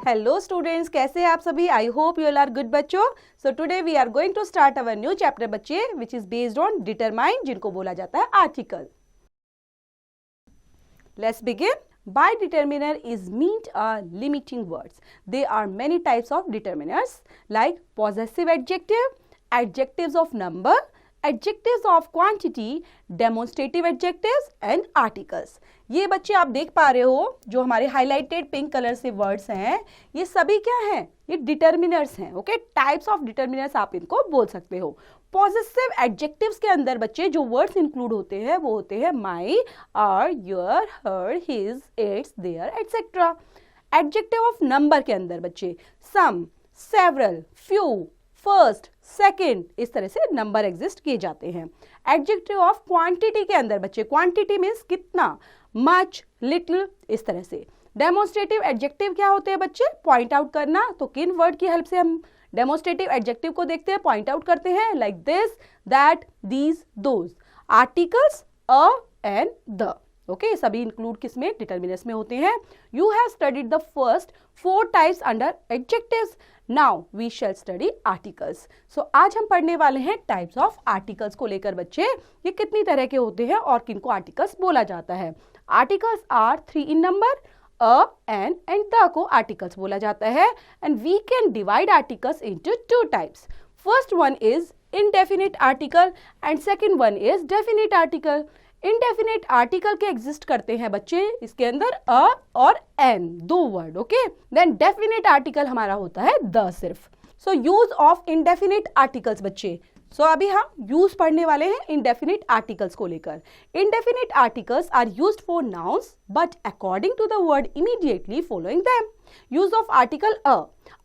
Hello students, कैसे हैं आप सभी? I hope you all are good बच्चों. So today we are going to start our new chapter बच्चे, which is based on determine, जिनको बोला जाता है article. Let's begin. By determiner is meant limiting words. There are many types of determiners like possessive adjective, adjectives of number, adjectives of quantity, demonstrative adjectives and articles. ये बच्चे आप देख पा रहे हो जो हमारे हाईलाइटेड पिंक कलर से वर्ड्स हैं, ये सभी क्या हैं? ये डिटर्मिनर्स हैं. ओके, टाइप्स ऑफ डिटर्मिनर्स आप इनको बोल सकते हो. पॉजिटिव एडजेक्टिव्स के अंदर बच्चे जो वर्ड्स इंक्लूड होते हैं वो होते हैं my, our, your, her, his, its, their, etcetera. Adjective of number के अंदर बच्चे some, several, few, first, second, इस तरह से नंबर एग्जिस्ट किए जाते हैं. एडजेक्टिव ऑफ क्वांटिटी के अंदर बच्चे क्वांटिटी मीन्स कितना, मच, लिटिल, इस तरह से. डेमोन्स्ट्रेटिव एडजेक्टिव क्या होते हैं बच्चे? पॉइंट आउट करना. तो किन वर्ड की हेल्प से हम डेमोन्स्ट्रेटिव एडजेक्टिव को देखते हैं, पॉइंट आउट करते हैं? Like this, that, these, those. Articles a and the. Okay, सभी इंक्लूड किसमें? डिटर्मिनर्स में होते हैं. You have studied the first 4 types under adjectives. Now we shall study articles. So आज हम पढ़ने वाले हैं टाइप्स ऑफ आर्टिकल्स को लेकर बच्चे. ये कितनी तरह के होते हैं और किनको आर्टिकल्स बोला जाता है? Articles are 3 in number. A, an and the को आर्टिकल्स बोला जाता है. And we can divide articles into 2 types. First one is indefinite article and second one is definite article. indefinite article के एग्जिस्ट करते हैं बच्चे इसके अंदर अ और an, 2 word. Okay, then definite article हमारा होता है द सिर्फ. So use of indefinite articles बच्चे. सो अभी हम यूज पढ़ने वाले हैं indefinite articles को लेकर. indefinite articles are used for nouns but according to the word immediately following them. Use of article a.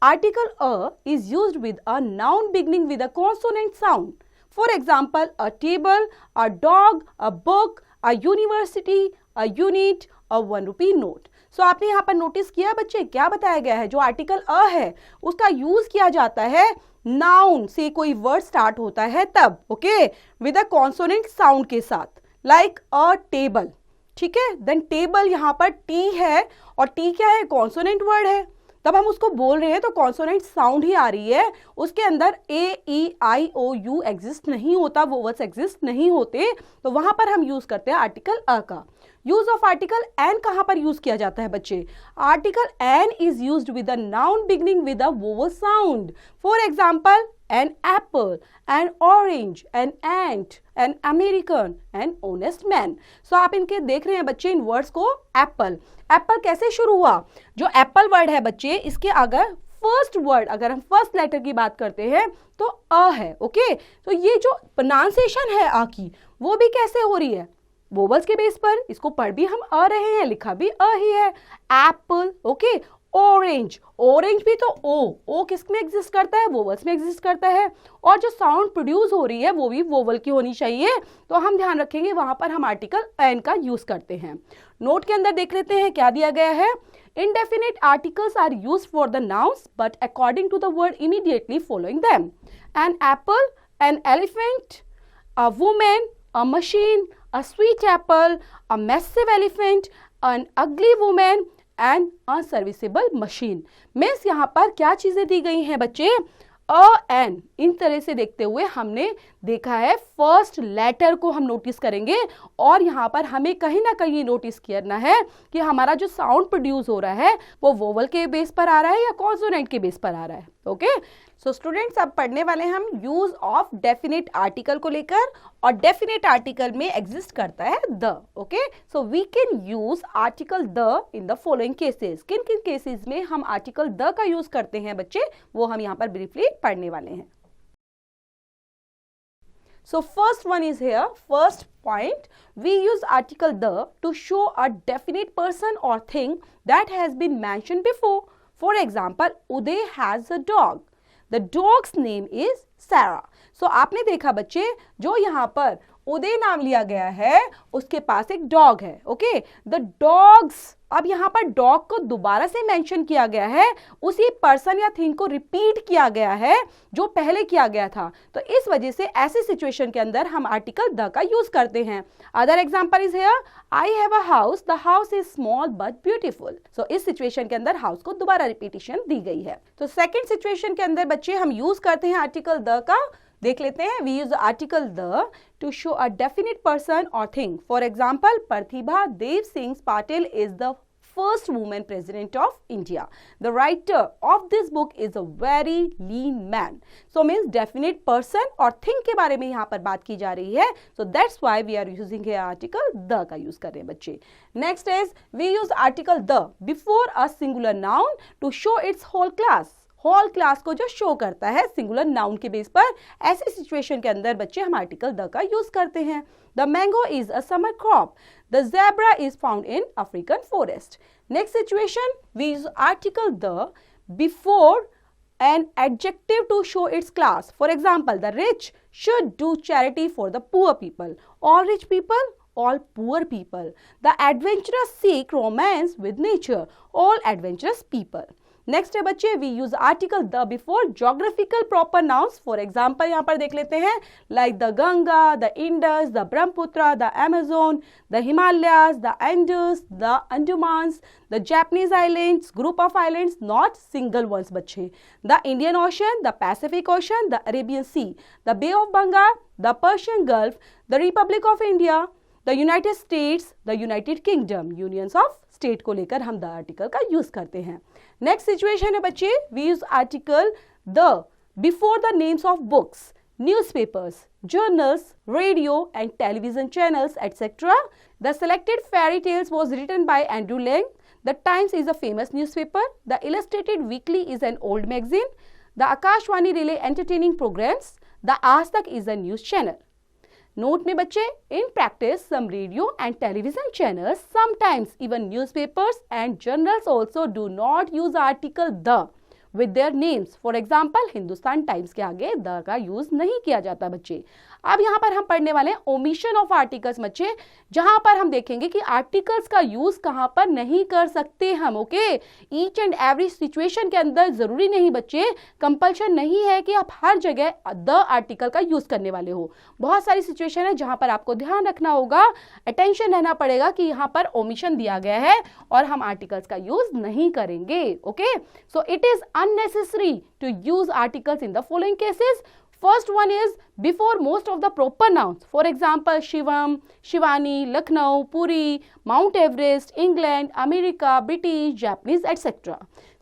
Article a is used with a noun beginning with a consonant sound. For example, a table, a dog, a book, a university, a unit, a 1 rupee note. So आपने यहाँ पर notice किया बच्चे, क्या बताया गया है? जो आर्टिकल अ है उसका यूज किया जाता है नाउन से कोई वर्ड स्टार्ट होता है तब. Okay, with a consonant sound के साथ. लाइक अ टेबल. ठीक है, देन टेबल यहाँ पर टी है और टी क्या है? कॉन्सोनेंट वर्ड है. तब हम उसको बोल रहे हैं तो कॉन्सोनेंट साउंड ही आ रही है. उसके अंदर ए, ई, आई, ओ, यू एग्जिस्ट नहीं होता, वो वर्ड्स एग्जिस्ट नहीं होते. तो वहां पर हम यूज करते हैं आर्टिकल अ का. यूज ऑफ आर्टिकल एन कहां पर यूज किया जाता है बच्चे? Article an is used with a noun beginning with a vowel sound. For example, an apple, an orange, an ant, an American, an honest man. So आप इनके देख रहे हैं बच्चे इन वर्ड्स को. एप्पल, एप्पल कैसे शुरू हुआ? जो एप्पल वर्ड है बच्चे इसके अगर फर्स्ट वर्ड, अगर हम फर्स्ट लेटर की बात करते हैं तो अ है. ओके, तो ये जो प्रोनाउंसिएशन है आ की वो भी कैसे हो रही है? वोवल्स के बेस पर. इसको पढ़ भी हम अ रहे हैं, लिखा भी अ ही है. एप्पल. ओके, ऑरेंज, ऑरेंज भी तो ओ किस में एग्जिस्ट करता है? वोवल्स में एग्जिस्ट करता है. और जो साउंड प्रोड्यूस हो रही है वो भी वोवल की होनी चाहिए. तो हम ध्यान रखेंगे वहां पर हम आर्टिकल एन का यूज करते हैं. नोट के अंदर देख लेते हैं क्या दिया गया है. indefinite articles are used for the nouns but according to the word immediately following them. An apple, an elephant, a woman, a machine, a sweet apple, a massive elephant, an ugly woman and unserviceable machine. Means यहाँ पर क्या चीजें दी गई हैं बच्चे? अ N. इन तरह से देखते हुए हमने देखा है फर्स्ट लेटर को हम नोटिस करेंगे और यहाँ पर हमें कहीं ना कहीं नोटिस करना है कि हमारा जो साउंड प्रोड्यूस हो रहा है वो वोवल के बेस पर आ रहा है या कॉन्सोनेंट के बेस पर आ रहा है. ओके, सो स्टूडेंट्स अब पढ़ने वाले हम यूज ऑफ डेफिनेट आर्टिकल को लेकर. और डेफिनेट आर्टिकल में एग्जिस्ट करता है the. Okay, so we can use article the in the following cases. किन किन केसेस में हम आर्टिकल द का यूज करते हैं बच्चे, वो हम यहाँ पर ब्रीफली पढ़ने वाले हैं. So first one is here, first point, we use article the to show a definite person or thing that has been mentioned before. For example, Uday has a dog. The dog's name is Sarah. So आपने देखा बच्चे जो यहाँ पर उदय नाम लिया गया है, उसके पास एक डॉग है। ओके, द डॉग्स, अब यहाँ पर डॉग को दोबारा से मेंशन किया गया है, उसी पर्सन या थिंग को रिपीट किया गया है जो पहले किया गया था, तो इस वजह से ऐसी सिचुएशन के अंदर हम आर्टिकल द का यूज करते हैं। Other example is here, I have a house, the house is small but beautiful. So इस सिचुएशन के अंदर हाउस को दोबारा रिपीटिशन दी गई है। तो सेकेंड सिचुएशन के अंदर बच्चे हम यूज करते हैं आर्टिकल द का, देख लेते हैं। We use article the to show a definite person और thing. For example, Pratibha Dev Singh Patil is the first woman president of India. The writer of this book is a very lean man. So means definite person और thing के बारे में यहाँ पर बात की जा रही है. So that's why we are using here article the का use कर रहे हैं बच्चे. Next is we use article the before a singular noun to show its whole class. Whole class को जो शो करता है सिंगुलर नाउन के बेस पर, ऐसी सिचुएशन के अंदर बच्चे हम आर्टिकल द का यूज करते हैं। The mango is a summer crop, the zebra is found in African forest. Next situation, we use article the before an adjective to show its class. For example, the rich should do charity for the poor people. All rich people, all poor people. The adventurous seek romance with nature. All adventurous people. Next है बच्चे, we use article the before geographical proper nouns. For example यहाँ पर देख लेते हैं, like the Ganga, the Indus, the Brahmaputra, the Amazon, the Himalayas, the Andes, the Andamans, the Japanese islands, group of islands, not single ones बच्चे, the Indian Ocean, the Pacific Ocean, the Arabian Sea, the Bay of Bengal, the Persian Gulf, the Republic of India, the United states, the United kingdom. Unions of state को लेकर हम the article का use करते हैं। Next situation है बच्चे, we use article the before the names of books, newspapers, journals, radio and television channels, etc. The selected fairy tales was written by Andrew Lang. The Times is a famous newspaper. The Illustrated Weekly is an old magazine. The Akashvani relay entertaining programs. The Aaj Tak is a news channel. Note में बच्चे, in practice some radio and television channels, sometimes even newspapers and journals also do not use article the with their names. For example, Hindustan times के आगे the का use नहीं किया जाता बच्चे। अब यहाँ पर हम पढ़ने वाले हैं ओमिशन ऑफ आर्टिकल्स बच्चे, जहां पर हम देखेंगे कि आर्टिकल्स का यूज कहां पर नहीं कर सकते हम। Okay, each and every situation के अंदर जरूरी नहीं बच्चे, कंपल्शन नहीं है कि आप हर जगह द आर्टिकल का यूज करने वाले हो। बहुत सारी सिचुएशन है जहां पर आपको ध्यान रखना होगा, अटेंशन रहना पड़ेगा कि यहाँ पर ओमिशन दिया गया है और हम आर्टिकल्स का यूज नहीं करेंगे। Okay, so it is unnecessary to use articles in the following cases. First one is before most of the proper nouns. For example, Shivam, Shivani, Lucknow, Puri, Mount Everest, England, America, British, Japanese, etc.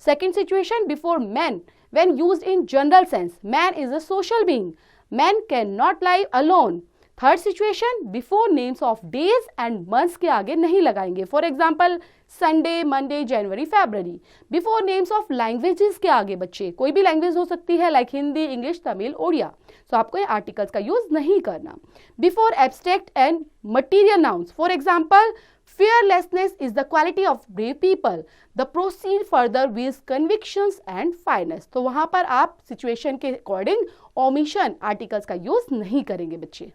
Second situation, before man. When used in general sense, man is a social being. Man cannot live alone. Third situation, before names of days and months के आगे नहीं लगाएंगे। For example, Sunday, Monday, January, February. Before names of languages के आगे बच्चे, कोई भी language हो सकती है, लाइक हिंदी, इंग्लिश, तमिल, ओडिया, तो आपको ये आर्टिकल्स का यूज नहीं करना। Before abstract and material nouns, for example, fearlessness is the quality of brave people. The proceed further with convictions and fineness. तो वहां पर आप सिचुएशन के अकॉर्डिंग ओमिशन आर्टिकल्स का यूज नहीं करेंगे बच्चे।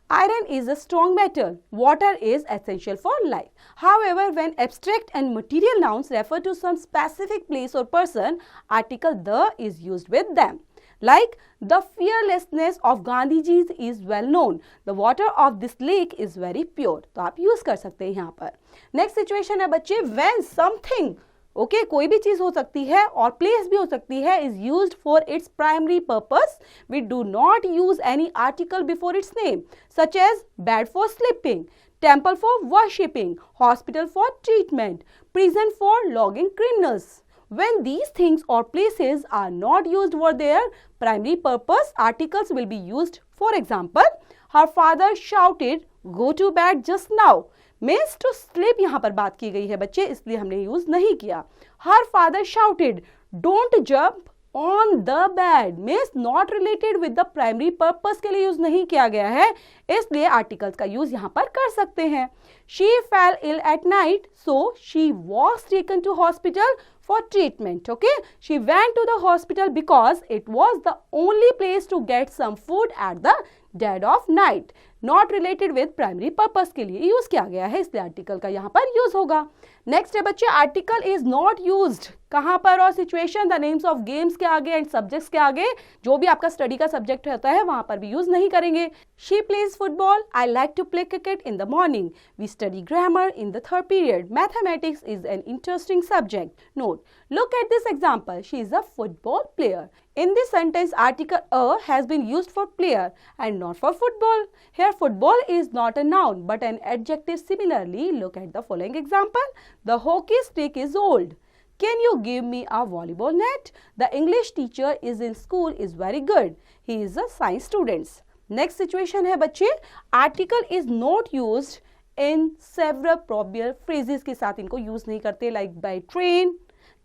Iron is a strong metal. Water is essential for life. However, when abstract and material nouns refer to some specific place or person, article the is used with them. Like, the fearlessness of Gandhiji is well known. The water of this lake is very pure. तो आप use कर सकते हैं यहाँ पर। Next situation है बच्चे, when something, okay, कोई भी चीज हो सकती है और प्लेस भी हो सकती है, is used for its primary purpose, we do not use any article before its name, such as bed for sleeping, temple for worshipping, hospital for treatment, prison for lodging criminals. When these things or places are not used for their primary purpose, articles will be used. For example, her father shouted, "Go to bed just now." Means to sleep यहाँ पर बात की गई है बच्चे, इसलिए हमने use नहीं किया. Her father shouted, "Don't jump on the bed." Means not related with the primary purpose के लिए यूज नहीं किया गया है, इसलिए आर्टिकल्स का यूज यहाँ पर कर सकते हैं. She fell ill at night, so she was taken to hospital for treatment. Okay, she went to the hospital because it was the only place to get some food at the dead of night. Not related with primary purpose के लिए use किया गया है, इसलिए article का यहाँ पर use होगा. नेक्स्ट है बच्चे, आर्टिकल इज नॉट यूज्ड कहाँ पर और situation, the names of games के आगे एंड सब्जेक्ट्स के आगे, जो भी आपका स्टडी का सब्जेक्ट होता है वहां पर भी यूज नहीं करेंगे. She plays football, I like to play cricket in the morning, we study grammar in the third period, mathematics is an interesting subject. Note, look at this example, she is a football player. In this sentence, article a has been used for player and not for football. Here, football is not a noun but an adjective. Similarly, look at the following example. The hockey stick is old. Can you give me a volleyball net? The English teacher is in school is very good. He is a science student. Next situation है बच्चे, article is not used in several proverbial phrases के साथ इनको use नहीं करते, like by train,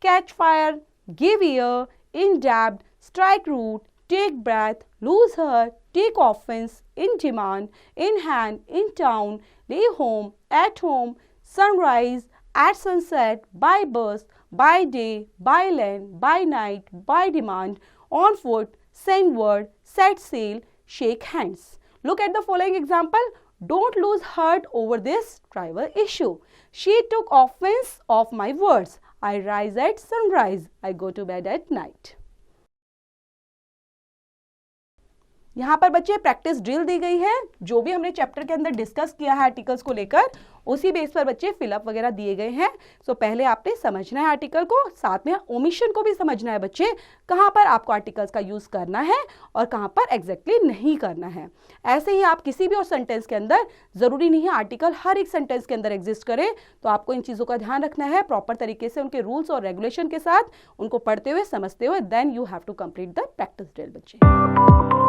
catch fire, give ear, indebted, strike root, take breath, lose heart, take offense, in demand, in hand, in town, lay home, at home, sunrise, at sunset, by bus, by day, by land, by night, by demand, on foot, send word, set sail, shake hands. Look at the following example. Don't lose heart over this trivial issue. She took offense of my words. I rise at sunrise. I go to bed at night. यहाँ पर बच्चे practice drill दी गई है, जो भी हमने chapter के अंदर डिस्कस किया है आर्टिकल्स को लेकर, उसी बेस पर बच्चे फिलअप वगैरह दिए गए हैं. सो पहले आपने समझना है आर्टिकल को, साथ में ओमिशन को भी समझना है बच्चे, कहाँ पर आपको आर्टिकल्स का यूज करना है और कहाँ पर एग्जैक्टली नहीं करना है. ऐसे ही आप किसी भी और सेंटेंस के अंदर, जरूरी नहीं है आर्टिकल हर एक सेंटेंस के अंदर एग्जिस्ट करे, तो आपको इन चीज़ों का ध्यान रखना है, प्रॉपर तरीके से उनके रूल्स और रेगुलेशन के साथ उनको पढ़ते हुए समझते हुए, then you have to complete the practice drill बच्चे.